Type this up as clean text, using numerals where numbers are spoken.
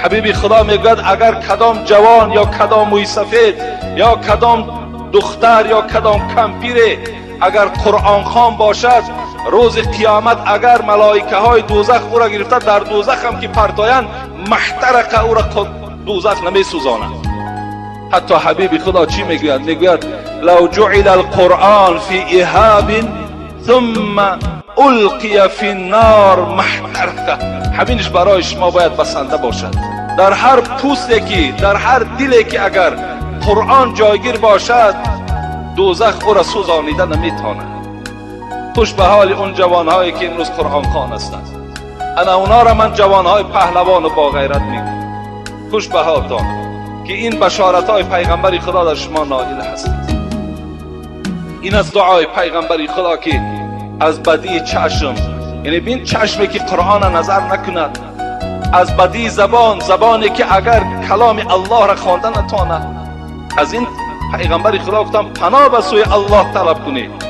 حبیب خدا میگوید اگر کدام جوان یا کدام موی سفید یا کدام دختر یا کدام کمپیر اگر قرآن خوان باشد، روز قیامت اگر ملائکه های دوزخ او را گرفته در دوزخ هم که پرتایند، محترق او را دوزخ نمی سوزاند. حتی حبیب خدا چی میگوید؟ میگوید لو جعل القرآن فی اهاب ثم القی فی النار محترق. همینش برای شما باید بسنده باشد. در هر پوستی که در هر دلی که اگر قرآن جایگیر باشد، دوزخ او را سوزانیده نمیتواند. خوش به حال اون جوانهایی که امروز قرآن خوان هستند. انا اونا را من جوانهای پهلوان و با غیرت میگم. خوش به حالتان که این بشارت های پیغمبر خدا در شما نازل هستید. این از دعای پیغمبر خدا که از بدی چشم، یعنی بین چشمی که قرآن نظر نکند، از بدی زبان، زبانی که اگر کلام الله را خواندن نتواند، از این پیغمبر خدا گفتم پناه به سوی الله طلب کنید.